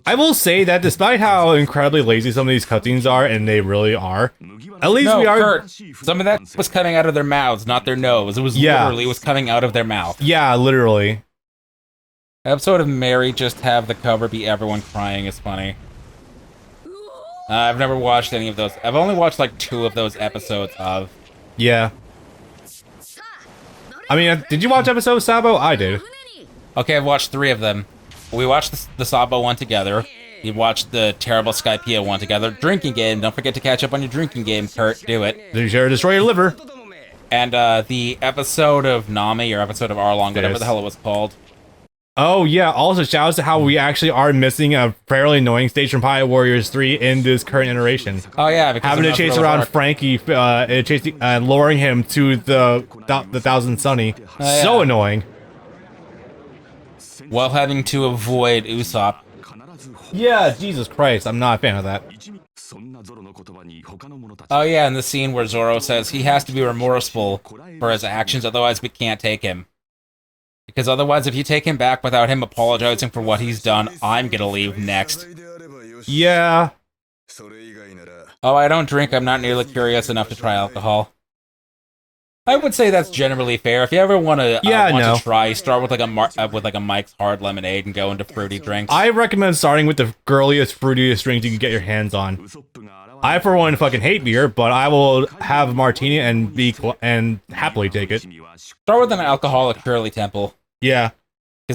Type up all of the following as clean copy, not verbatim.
I will say that despite how incredibly lazy some of these cutscenes are, and they really are, at least we are. Kurt, some of that was coming out of their mouths, not their nose. It was literally was coming out of their mouth. Yeah, literally. Episode of Mary just have the cover be everyone crying is funny. I've never watched any of those. I've only watched like 2 of those episodes of. Yeah. I mean, did you watch episode of Sabo? I did. Okay, I've watched 3 of them. We watched the Sabo one together. We watched the terrible Skypea one together. Drinking game. Don't forget to catch up on your drinking game, Kurt. Do it. Did you destroy your liver? And the episode of Nami, or episode of Arlong, whatever the hell it was called. Oh, yeah. Also, shout out to how we actually are missing a fairly annoying stage from Pirate Warriors 3 in this current iteration. Oh, yeah. Because having to chase around Frankie, luring him to the Thousand Sunny. Yeah. So annoying. While having to avoid Usopp. Yeah, Jesus Christ. I'm not a fan of that. Oh, yeah, and the scene where Zoro says he has to be remorseful for his actions, otherwise we can't take him. Because otherwise, if you take him back without him apologizing for what he's done, I'm gonna leave next. Yeah. Oh, I don't drink. I'm not nearly curious enough to try alcohol. I would say that's generally fair. If you ever want to to try, start with like a Mike's Hard Lemonade and go into fruity drinks. I recommend starting with the girliest, fruitiest drinks you can get your hands on. I, for one, fucking hate beer, but I will have a martini and happily take it. Start with an alcoholic Shirley Temple. Yeah.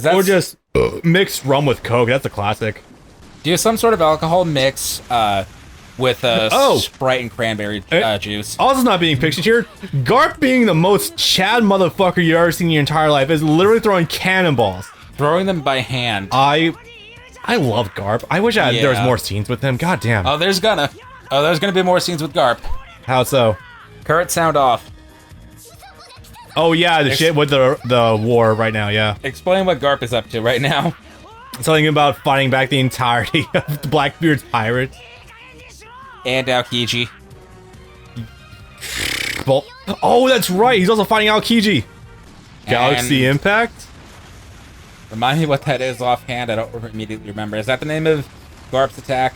Or just mix rum with Coke. That's a classic. Do some sort of alcohol mix with Sprite and cranberry juice. Also not being pictured here, Garp being the most Chad motherfucker you've ever seen in your entire life is literally throwing cannonballs. Throwing them by hand. I love Garp. I wish there was more scenes with him. God damn. Oh, there's gonna be more scenes with Garp. How so? Current sound off. Oh yeah, the shit with the war right now, yeah. Explain what Garp is up to right now. Something about fighting back the entirety of the Blackbeard's pirates. And Aokiji. Well, oh, that's right. He's also fighting Aokiji. Galaxy Impact? Remind me what that is offhand. I don't immediately remember. Is that the name of Garp's attack?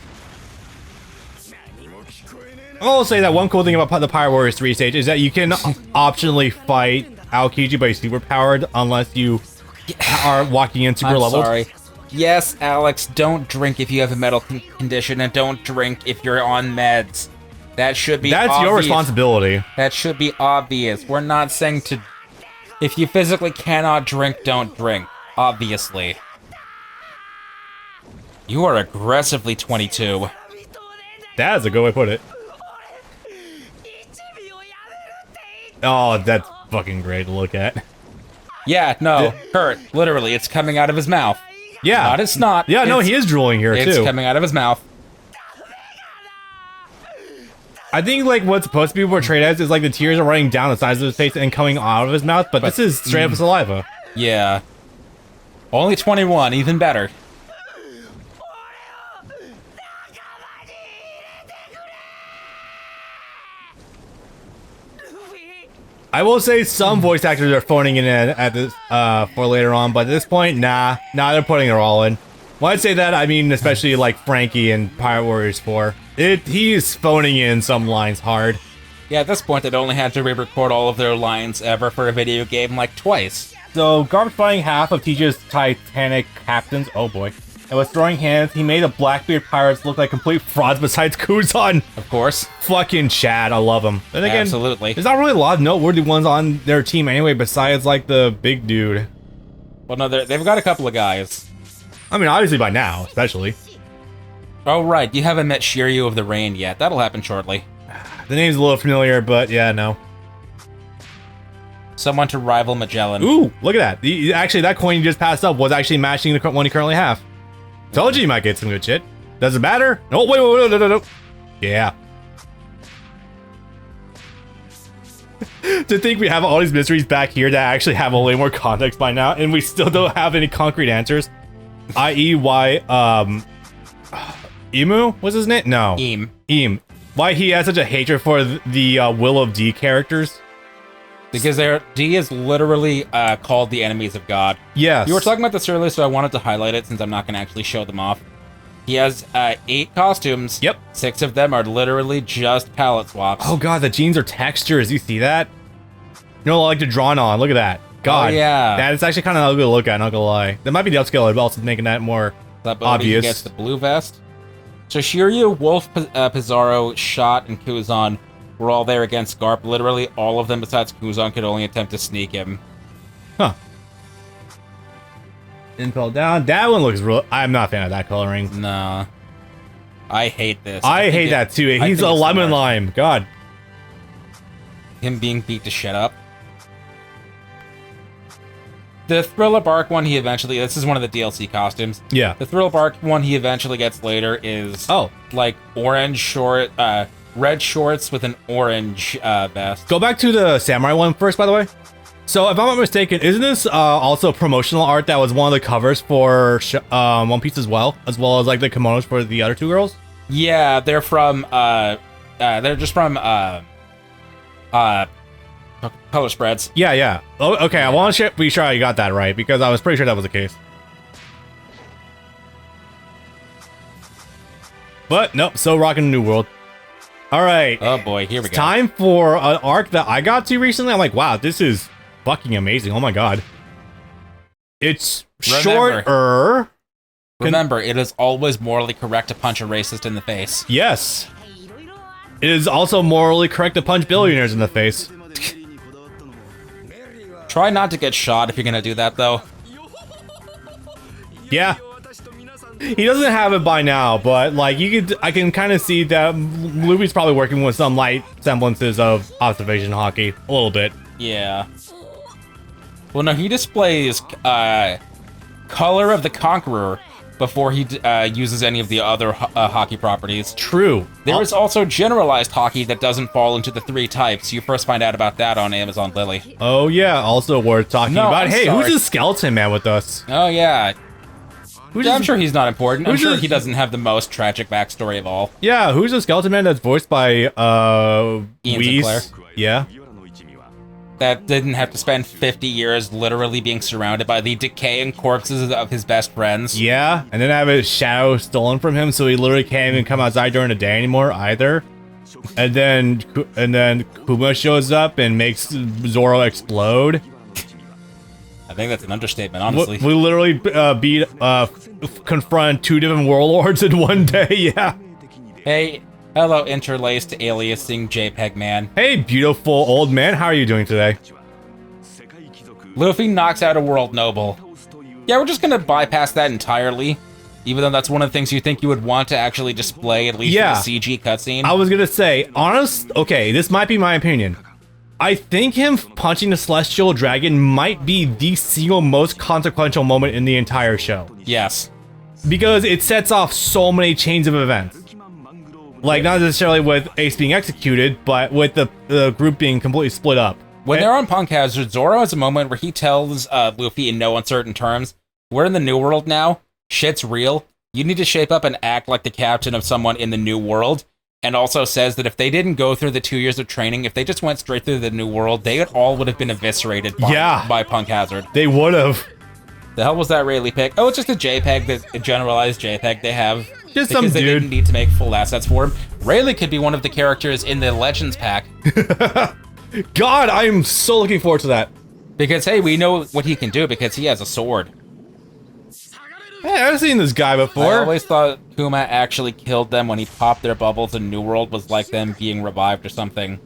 I'll say that one cool thing about the Pirate Warriors 3 stage is that you can optionally fight Aokiji, but he's super powered unless you are walking in super leveled. Sorry. Yes, Alex, don't drink if you have a medical condition, and don't drink if you're on meds. That should be obvious. That's your responsibility. That should be obvious. We're not saying to... If you physically cannot drink, don't drink. Obviously. You are aggressively 22. That is a good way to put it. Oh, that's fucking great to look at. Yeah, no, Kurt, literally, it's coming out of his mouth. Yeah. Not his snot. Yeah, no, he is drooling here, too. It's coming out of his mouth. I think, like, what's supposed to be portrayed as is, like, the tears are running down the sides of his face and coming out of his mouth, but this is straight up saliva. Yeah. Only 21, even better. I will say some voice actors are phoning it in at this for later on, but at this point, nah, they're putting it all in. When I say that, I mean especially like Frankie and Pirate Warriors 4. He's phoning in some lines hard. Yeah, at this point, they'd only had to re-record all of their lines ever for a video game like twice. So Garp's fighting half of Teach's Titanic captains. Oh boy. And with throwing hands, he made the Blackbeard pirates look like complete frauds besides Kuzan. Of course. Fucking Chad, I love him. Then again, absolutely. There's not really a lot of noteworthy ones on their team anyway, besides like the big dude. Well, no, they've got a couple of guys. I mean, obviously by now, especially. Oh, right. You haven't met Shiryu of the Rain yet. That'll happen shortly. The name's a little familiar, but yeah, no. Someone to rival Magellan. Ooh, look at that. Actually, that coin you just passed up was actually matching the one you currently have. Told you might get some good shit. Does it matter? No, wait, no. Yeah. To think we have all these mysteries back here that actually have a little more context by now, and we still don't have any concrete answers. I.e. why, Emu? What's his name? No. Eam. Why he has such a hatred for the Will of D characters. Because D is literally called the enemies of God. Yes. You were talking about this earlier, so I wanted to highlight it since I'm not going to actually show them off. He has 8 costumes. Yep. 6 of them are literally just palette swaps. Oh god, the jeans are textures. You see that? You know, like they're drawn on. Look at that. God. Oh, yeah. That is actually kind of ugly to look at, not gonna lie. That might be the upscale as well, so making that more obvious. He gets the blue vest. So Shiryu, Wolf, Pizarro, Shot, and Kuzan were all there against Garp. Literally all of them besides Kuzan could only attempt to sneak him. Huh. Impel down. That one looks real. I'm not a fan of that coloring. Nah. I hate this. I hate that too. He's a lemon lime. God. Him being beat to shut up. The Thriller Bark one he eventually... This is one of the DLC costumes. Yeah. The Thriller Bark one he eventually gets later is... like orange short... red shorts with an orange vest. Go back to the samurai one first, by the way. So, if I'm not mistaken, isn't this also promotional art that was one of the covers for One Piece as well as like the kimonos for the other 2 girls? Yeah, they're from they're just from color spreads. Yeah. Oh, okay, I want to be sure I got that right because I was pretty sure that was the case. But nope, still rocking New World. All right. Oh boy, here we go. Time for an arc that I got to recently. I'm like, wow, this is fucking amazing. Oh my god. It's shorter. Remember, it is always morally correct to punch a racist in the face. Yes. It is also morally correct to punch billionaires in the face. Try not to get shot if you're gonna do that, though. Yeah. He doesn't have it by now, but like I can kind of see that Luffy's probably working with some light semblances of observation Haki a little bit. Yeah. Well, no, he displays Color of the Conqueror before he uses any of the other Haki properties. True. There is also generalized Haki that doesn't fall into the 3 types. You first find out about that on Amazon Lily. Oh yeah, also worth talking about. Hey, who's the skeleton man with us? Oh yeah. I'm sure he's not important. I'm sure he doesn't have the most tragic backstory of all. Yeah, who's the skeleton man that's voiced by Ian Sinclair? Yeah. That didn't have to spend 50 years literally being surrounded by the decaying corpses of his best friends. Yeah, and then have his shadow stolen from him, so he literally can't even come outside during the day anymore either. And then Kuma shows up and makes Zoro explode. I think that's an understatement, honestly. We literally confront 2 different warlords in one day. Yeah. Hey. Hello, interlaced aliasing JPEG man. Hey, beautiful old man. How are you doing today? Luffy knocks out a world noble. Yeah, we're just gonna bypass that entirely, even though that's one of the things you think you would want to actually display, at least in a CG cutscene. I was gonna say, okay, this might be my opinion. I think him punching the Celestial Dragon might be the single most consequential moment in the entire show. Yes. Because it sets off so many chains of events. Like, not necessarily with Ace being executed, but with the group being completely split up. When they're on Punk Hazard, Zoro has a moment where he tells Luffy in no uncertain terms, we're in the New World now, shit's real, you need to shape up and act like the captain of someone in the New World, and also says that if they didn't go through the 2 years of training, if they just went straight through the New World, they all would have been eviscerated by Punk Hazard. They would have. The hell was that Rayleigh pick? Oh, it's just a JPEG, a generalized JPEG they have. Just some dude. Because they didn't need to make full assets for him. Rayleigh could be one of the characters in the Legends pack. God, I'm so looking forward to that. Because, hey, we know what he can do because he has a sword. Hey, I've seen this guy before. I always thought Kuma actually killed them when he popped their bubbles and New World was like them being revived or something.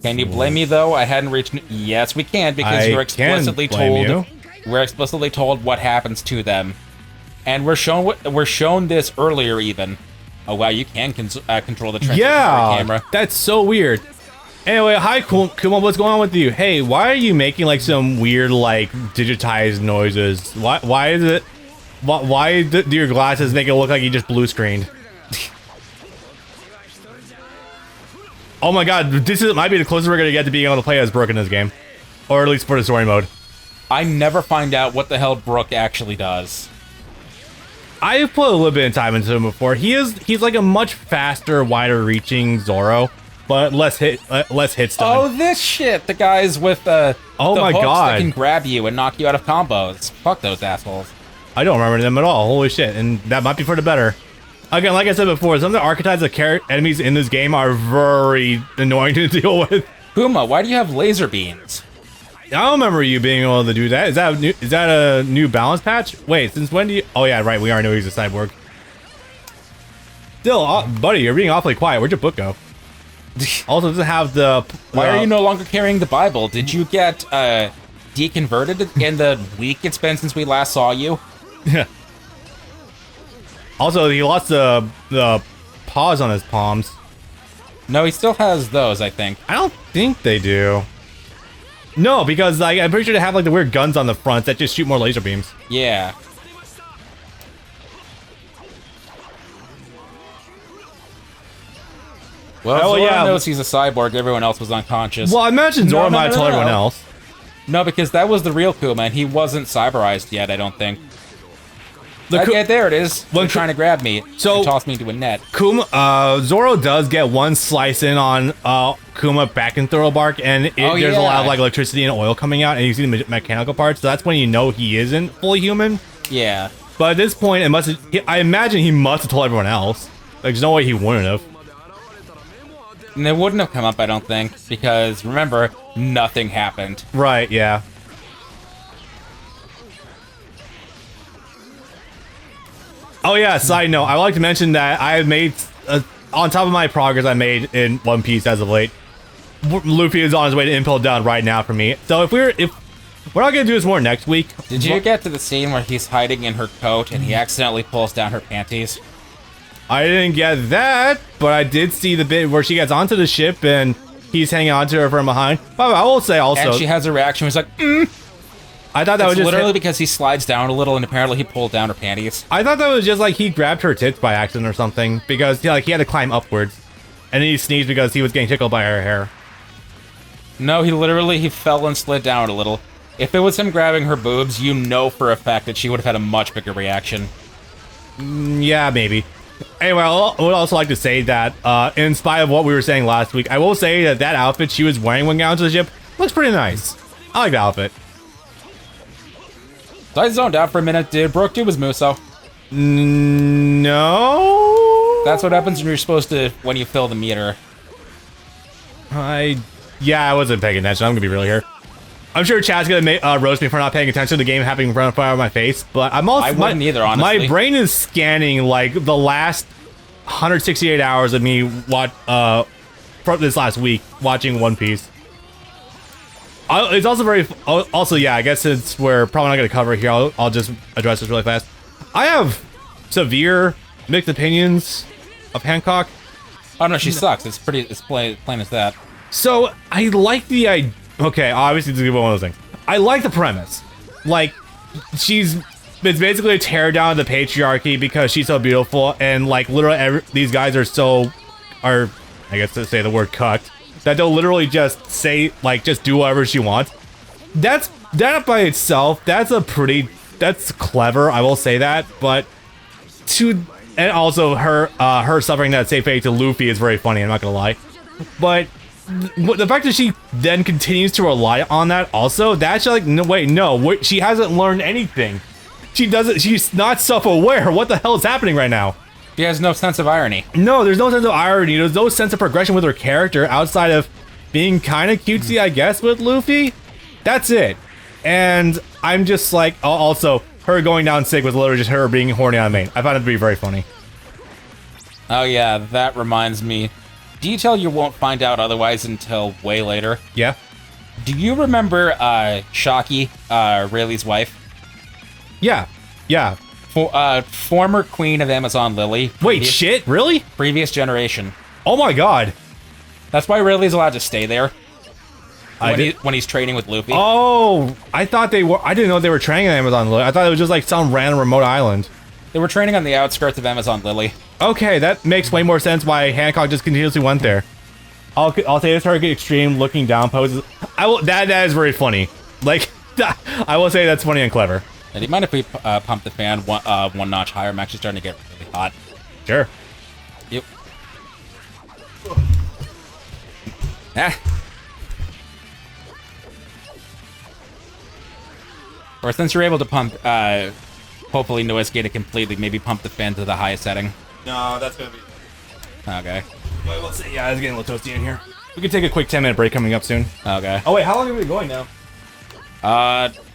Can you blame me, though? I hadn't reached... Yes, we can, because you're explicitly told... We're explicitly told what happens to them. And we're shown this earlier, even. Oh, wow, you can control the camera. That's so weird. Anyway, hi, Kuma, what's going on with you? Hey, why are you making, like, some weird, like, digitized noises? Why is it... Why do your glasses make it look like you just blue screened? Oh my god, this might be the closest we're gonna get to being able to play as Brook in this game. Or at least for the story mode. I never find out what the hell Brook actually does. I've put a little bit of time into him before. He's like a much faster, wider reaching Zoro. but less hits done. Oh, this shit! The guys with the oh my hooks god that can grab you and knock you out of combos. Fuck those assholes. I don't remember them at all. Holy shit! And that might be for the better. Again, like I said before, some of the archetypes of enemies in this game are very annoying to deal with. Kuma, why do you have laser beams? I don't remember you being able to do that. Is that a new balance patch? Wait, since when do you... Oh yeah, right, we already know he's a cyborg. Still, buddy, you're being awfully quiet. Where'd your book go? Also, doesn't have the... Why are you no longer carrying the Bible? Did you get deconverted in the week it's been since we last saw you? Yeah. Also, he lost the paws on his palms. No, he still has those, I think. I don't think they do. No, because like I'm pretty sure they have like the weird guns on the front that just shoot more laser beams. Yeah. Well, Zora knows he's a cyborg. Everyone else was unconscious. Well, I imagine Zora might tell everyone else. No, because that was the real Kuma, and he wasn't cyberized yet, I don't think. Okay, there it is. They're trying to grab me. So toss me into a net. Zoro does get one slice in on Kuma back in Thorough Bark, and there's a lot of like electricity and oil coming out, and you see the mechanical parts. So that's when you know he isn't fully human. Yeah. But at this point, I imagine he must have told everyone else. Like, there's no way he wouldn't have. And they wouldn't have come up, I don't think, because remember, nothing happened. Right. Yeah. Oh yeah, side note, I would like to mention that I have made, on top of my progress I made in One Piece as of late, Luffy is on his way to Impel Down right now for me. So if we're not gonna do this more next week. Did you get to the scene where he's hiding in her coat and he accidentally pulls down her panties? I didn't get that, but I did see the bit where she gets onto the ship and he's hanging onto her from behind. But I will say also, and she has a reaction. She's like, I thought that was just literally because he slides down a little and apparently he pulled down her panties. I thought that was just like he grabbed her tits by accident or something because he had to climb upwards, and then he sneezed because he was getting tickled by her hair. No, he fell and slid down a little. If it was him grabbing her boobs, you know for a fact that she would have had a much bigger reaction. Yeah, maybe. Anyway, I would also like to say that in spite of what we were saying last week, I will say that outfit she was wearing when got onto the ship looks pretty nice. I like the outfit. So I zoned out for a minute. Did Brooke do his Muso? No. That's what happens when you're supposed to, when you fill the meter. Yeah, I wasn't paying attention. I'm gonna be real here. I'm sure Chad's gonna roast me for not paying attention to the game happening in front of my face, but I'm also— I wouldn't either, honestly. My brain is scanning like the last 168 hours of me from this last week watching One Piece. It's also also, yeah, I guess since we're probably not going to cover it here, I'll just address this really fast. I have severe mixed opinions of Hancock. Oh no, she sucks. It's plain as that. So I like the idea. Okay, obviously it's one of those things. I like the premise. Like, it's basically a tear down of the patriarchy because she's so beautiful, and like literally these guys are I guess to say the word cucked, that they'll literally just say, like, just do whatever she wants. That by itself, that's clever, I will say that, but and also her suffering that same fate to Luffy is very funny, I'm not gonna lie. But the fact that she then continues to rely on that also, that's like, no, she hasn't learned anything. She's not self-aware. What the hell is happening right now? She has no sense of irony. No, there's no sense of irony. There's no sense of progression with her character outside of being kind of cutesy, I guess, with Luffy. That's it. And I'm just like, also, her going down sick was literally just her being horny on main. I found it to be very funny. Oh yeah, that reminds me. Detail you won't find out otherwise until way later. Yeah? Do you remember Haki, Rayleigh's wife? Yeah. Yeah. Former queen of Amazon Lily. Wait, shit? Really? Previous generation. Oh my god. That's why Rayleigh's allowed to stay there. When he's training with Luffy. Oh, I thought they were. I didn't know they were training on Amazon Lily. I thought it was just like some random remote island. They were training on the outskirts of Amazon Lily. Okay, that makes way more sense why Hancock just continuously went there. I'll say this her extreme looking down poses. That is very funny. Like, I will say that's funny and clever. And do you mind if we pump the fan one notch higher? I'm actually starting to get really hot. Sure. Yep. Ah. Or since you're able to pump, hopefully noise gate it completely, maybe pump the fan to the highest setting. No, that's gonna be... Okay. Wait, let's see. Yeah, it's getting a little toasty in here. We can take a quick 10-minute break coming up soon. Okay. Oh wait, how long have we been going now?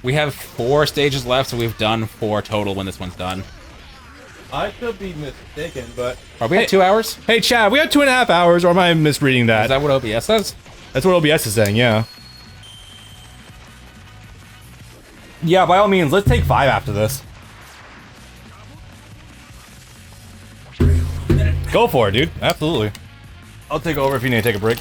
We have 4 stages left, so we've done 4 total when this one's done. I could be mistaken, but... Are we at 2 hours? Hey, Chad, we got 2.5 hours, or am I misreading that? Is that what OBS says? That's what OBS is saying, yeah. Yeah, by all means, let's take 5 after this. Go for it, dude. Absolutely. I'll take over if you need to take a break.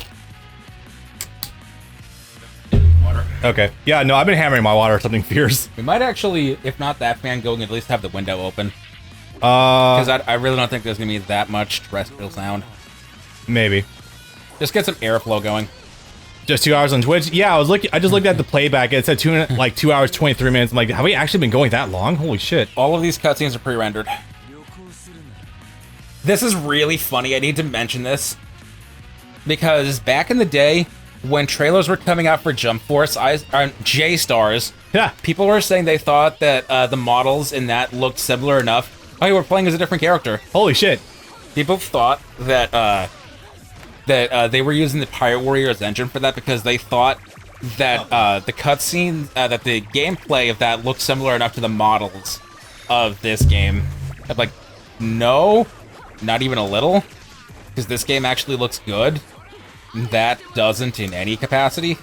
Water. Okay. Yeah, no, I've been hammering my water or something fierce. We might actually, if not that fan going, at least have the window open. Because I really don't think there's going to be that much terrestrial sound. Maybe. Just get some airflow going. Just 2 hours on Twitch? Yeah, I just looked at the playback. It said 2 hours, 23 minutes. I'm like, have we actually been going that long? Holy shit. All of these cutscenes are pre-rendered. This is really funny. I need to mention this. Because back in the day, when trailers were coming out for Jump Force, J-Stars, yeah, people were saying they thought that the models in that looked similar enough. Oh, you were playing as a different character. Holy shit. People thought that they were using the Pirate Warriors engine for that because they thought that the cutscene, that the gameplay of that looked similar enough to the models of this game. I'm like, no, not even a little, because this game actually looks good. That doesn't in any capacity.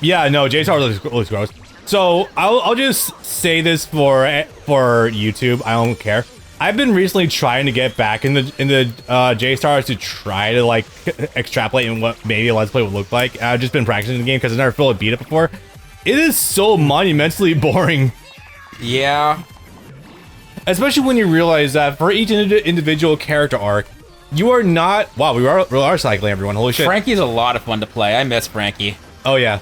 Yeah, no, J-Star looks gross. So I'll just say this for YouTube. I don't care. I've been recently trying to get back in the J-Stars to try to like extrapolate in what maybe a Let's Play would look like. I've just been practicing the game because I've never felt beat it before. It is so monumentally boring. Yeah. Especially when you realize that for each individual character arc, you are not... Wow, we are cycling everyone. Holy shit. Frankie's a lot of fun to play. I miss Frankie. Oh, yeah.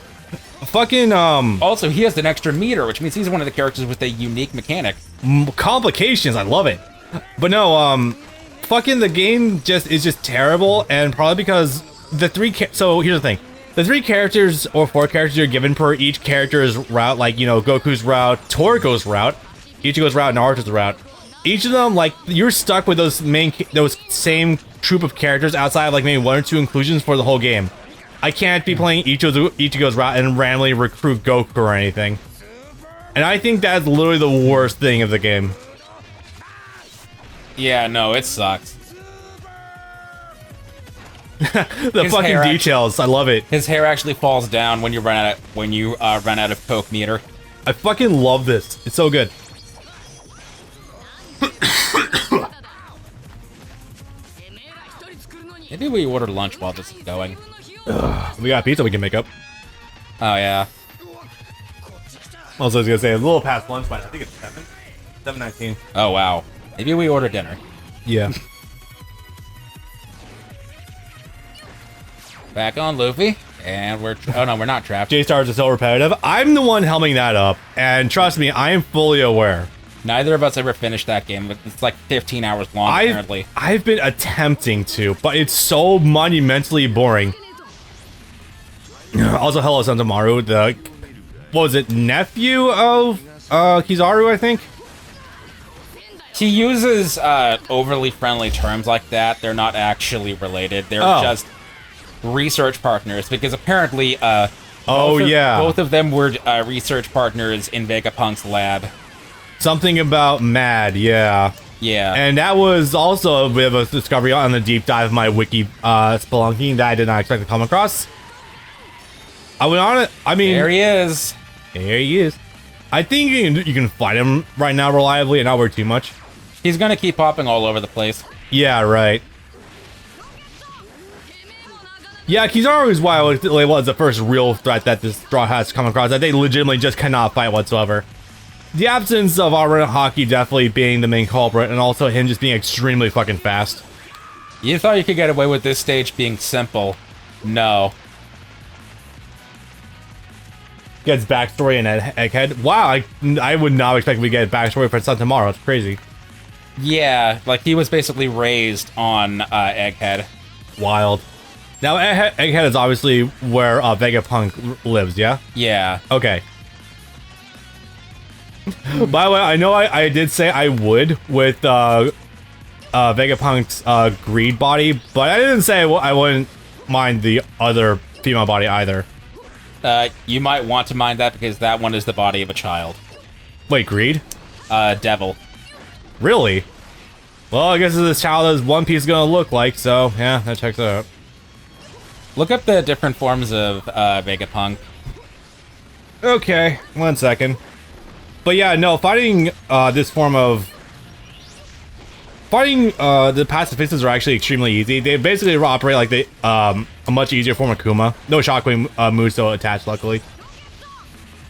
Fucking, Also, he has an extra meter, which means he's one of the characters with a unique mechanic. Complications, I love it. But no, fucking the game is just terrible, and probably because the so here's the thing. The 3 characters or 4 characters you're given per each character's route, like, you know, Goku's route, Toriko's route, Ichigo's route, Naruto's route. Each of them, like, you're stuck with those same troop of characters outside of, like, maybe 1 or 2 inclusions for the whole game. I can't be playing Ichigo's route and randomly recruit Goku or anything. And I think that's literally the worst thing of the game. Yeah, no, it sucks. The fucking details, I love it. His hair actually falls down when you run out of Coke meter. I fucking love this. It's so good. Maybe we order lunch while this is going. We got pizza we can make up. Oh, yeah. Also, I was gonna say, a little past lunch, but I think it's 7:19. Oh, wow. Maybe we order dinner. Yeah. Back on Luffy, and we're... oh, no, we're not trapped. J-Stars are so repetitive. I'm the one helming that up, and trust me, I am fully aware. Neither of us ever finished that game, but it's like 15 hours long, apparently. I've been attempting to, but it's so monumentally boring. Also, hello, Santamaru, the... what was it, nephew of Kizaru, I think? He uses overly friendly terms like that. They're not actually related. They're just research partners, because apparently both of them were research partners in Vegapunk's lab. Something about Mad, yeah. Yeah. And that was also a bit of a discovery on the deep dive of my wiki spelunking that I did not expect to come across. I mean... there he is. There he is. I think you can fight him right now reliably and not worry too much. He's gonna keep popping all over the place. Yeah, right. Yeah, Kizaru is why it was the first real threat that this draw has come across, that they legitimately just cannot fight whatsoever. The absence of our Haki definitely being the main culprit, and also him just being extremely fucking fast. You thought you could get away with this stage being simple. No. Gets backstory and Egghead. Wow, I would not expect we get backstory for Sun tomorrow. It's crazy. Yeah, like he was basically raised on Egghead. Wild. Now, Egghead is obviously where Vegapunk lives, yeah? Yeah. Okay. By the way, I know I did say I would with Vegapunk's greed body, but I didn't say I wouldn't mind the other female body either. You might want to mind that because that one is the body of a child. Wait, greed? Devil. Really? Well, I guess this child is One Piece gonna look like, so yeah, that checks out. Look up the different forms of Vegapunk. Okay, 1 second. But yeah, no, fighting this form of... Fighting the pacifists are actually extremely easy. They basically operate like a much easier form of Kuma. No shockwave moves still attached, luckily.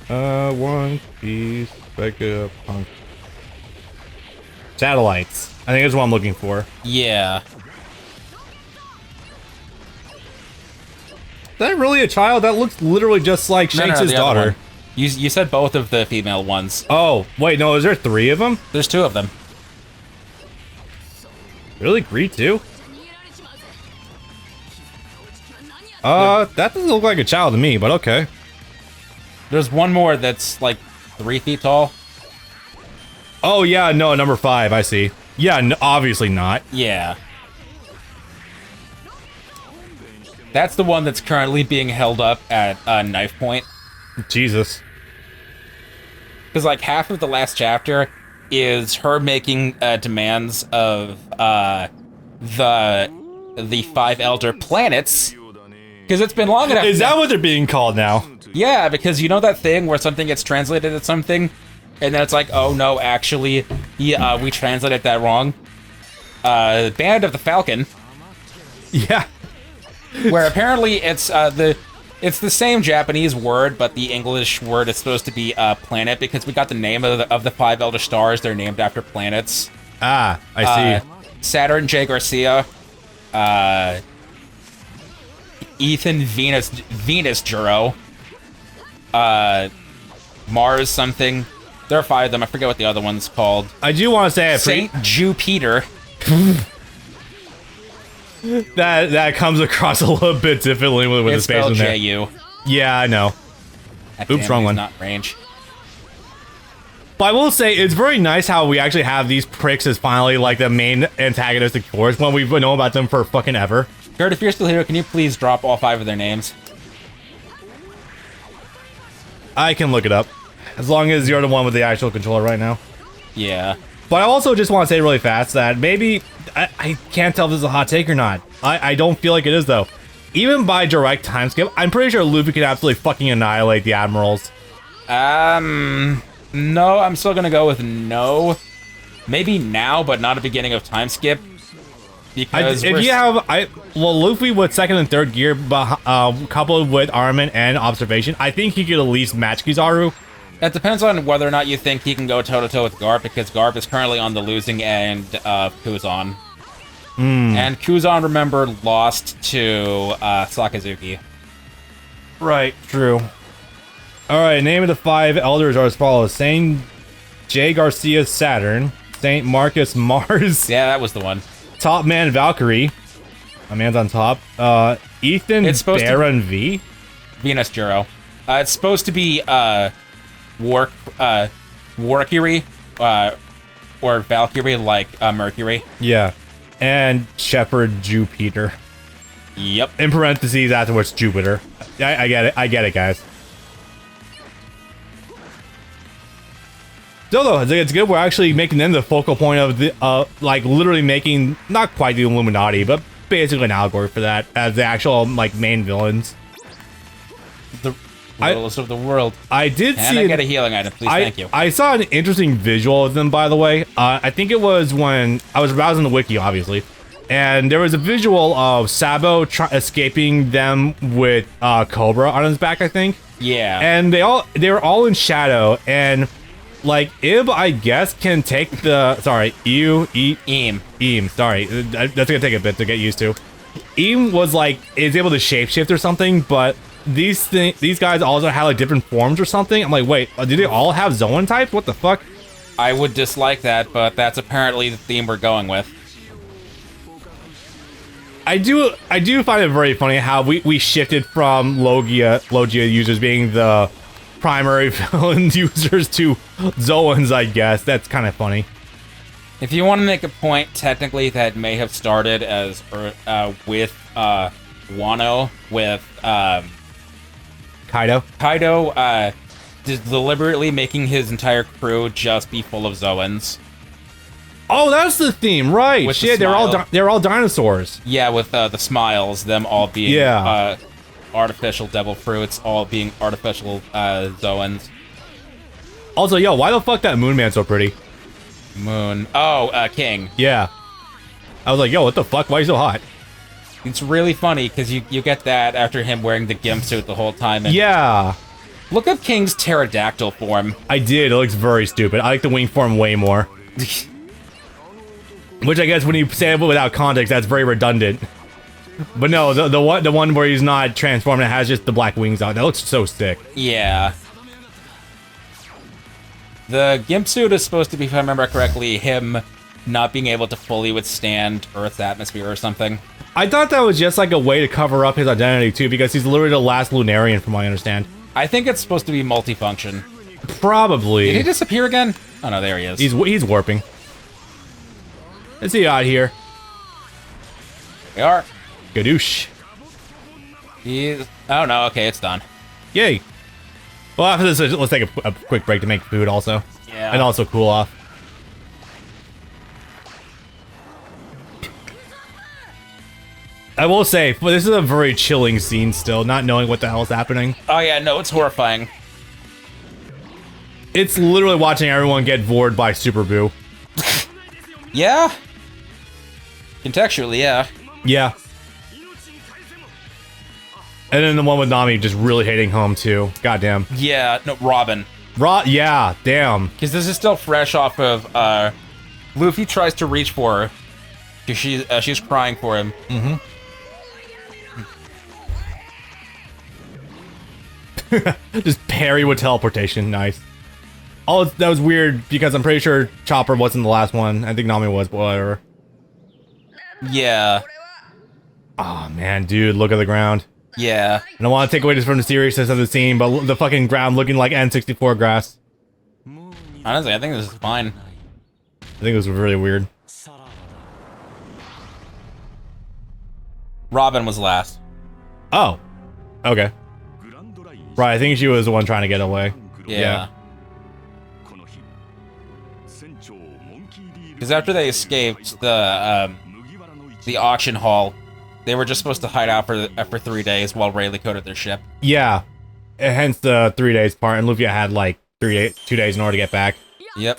One Piece, Vegapunk. Satellites. I think that's what I'm looking for. Yeah. Is that really a child? That looks literally just like Shanks' daughter. You said both of the female ones. Oh, wait, no, is there 3 of them? There's 2 of them. Really? Greed too? That doesn't look like a child to me, but okay. There's one more that's like 3 feet tall. Oh yeah, no, number 5, I see. Yeah, obviously not. Yeah. That's the one that's currently being held up at knife point. Jesus. Because like half of the last chapter is her making demands of the 5 elder planets. Because it's been long enough. Is that what they're being called now? Yeah, because you know that thing where something gets translated as something, and then it's like, oh no, actually, we translated that wrong. Band of the Falcon. Yeah. Where apparently it's the same Japanese word, but the English word is supposed to be planet because we got the name of the 5 elder stars. They're named after planets. Ah, I see. Saturn J. Garcia, Ethan Venus Juro, Mars something. There are 5 of them. I forget what the other one's called. I do want to say Saint Jupiter. that comes across a little bit differently with the space in there. J-U. Yeah, I know. Oops, wrong one. Not range. But I will say, it's very nice how we actually have these pricks as finally, like, the main antagonistic force when we've known about them for fucking ever. Kurt, if you're still here, can you please drop all 5 of their names? I can look it up. As long as you're the one with the actual controller right now. Yeah. But I also just want to say really fast that maybe... I can't tell if this is a hot take or not. I don't feel like it is, though. Even by direct time skip, I'm pretty sure Luffy can absolutely fucking annihilate the Admirals. No, I'm still gonna go with no. Maybe now, but not a beginning of time skip. Because if you have... well, Luffy with 2nd and 3rd gear, coupled with armament and observation, I think he could at least match Kizaru. It depends on whether or not you think he can go toe-to-toe with Garp, because Garp is currently on the losing end of Kuzan. And Kuzan, remember, lost to Sakazuki. Right, true. Alright, name of the 5 elders are as follows. Saint J. Garcia Saturn. Saint Marcus Mars. Yeah, that was the one. Top Man Valkyrie. My man's on top. Ethan Baron V. Venus Juro. It's supposed to be Warcury, or Valkyrie, like Mercury. Yeah. And Shepherd Jupiter. Yep. In parentheses afterwards, Jupiter. I get it. I get it, guys. Still, though, it's good we're actually making them the focal point of the, like, literally making, not quite the Illuminati, but basically an allegory for that as the actual, like, main villains. The realest of the world. I did see... I get a healing item, please, thank you. I saw an interesting visual of them, by the way. I think it was when I was browsing the wiki, obviously. And there was a visual of Sabo escaping them with Cobra on his back, I think. Yeah. And they were all in shadow, and... Like, Ib, I guess, can take the... Sorry, Eam. Sorry, that's gonna take a bit to get used to. Eam was, like, is able to shapeshift or something, but these guys also had, like, different forms or something. I'm like, wait, do they all have Zoan types? What the fuck? I would dislike that, but that's apparently the theme we're going with. I do find it very funny how we shifted from Logia users being the primary villain users to Zoans, I guess. That's kind of funny. If you want to make a point, technically that may have started as with Wano with Kaido. Kaido deliberately making his entire crew just be full of Zoans. Oh, that's the theme, right? With Shit, they're all dinosaurs. Yeah, with the smiles, them all being artificial devil fruits, all being artificial Zoans. Also, yo, why the fuck that Moon Man so pretty? Moon. Oh, King. Yeah. I was like, yo, what the fuck? Why are you so hot? It's really funny because you get that after him wearing the gimp suit the whole time. And yeah. Look up King's pterodactyl form. I did. It looks very stupid. I like the wing form way more. Which I guess when you say it without context, that's very redundant. But no, the one where he's not transformed and has just the black wings on, that looks so sick. Yeah. The gimp suit is supposed to be, if I remember correctly, him not being able to fully withstand Earth's atmosphere or something. I thought that was just like a way to cover up his identity too, because he's literally the last Lunarian from what I understand. I think it's supposed to be multifunction. Probably. Did he disappear again? Oh no, there he is. He's warping. Let's see out here. We are. Gadoosh. Oh no, okay, it's done. Yay. Well, after this, let's take a quick break to make food also. Yeah. And also cool off. I will say, this is a very chilling scene still, not knowing what the hell is happening. Oh yeah, no, it's horrifying. It's literally watching everyone get vored by Super Boo. Yeah? Contextually, yeah. Yeah. And then the one with Nami just really hating home too. Goddamn. Yeah, no, Robin. Yeah, damn. Because this is still fresh off of, Luffy tries to reach for her. Because she's crying for him. Mm-hmm. Just parry with teleportation, nice. Oh, that was weird because I'm pretty sure Chopper wasn't the last one. I think Nami was, but whatever. Yeah. Oh man, dude, look at the ground. Yeah. I don't want to take away just from the seriousness of the scene, but the fucking ground looking like N64 grass. Honestly, I think this is fine. I think it was really weird. Robin was last. Oh. Okay. Right, I think she was the one trying to get away. Yeah. Because after they escaped the auction hall, they were just supposed to hide out for 3 days while Rayleigh coded their ship. Yeah. Hence the 3 days part, and Luffy had like 2 days in order to get back. Yep.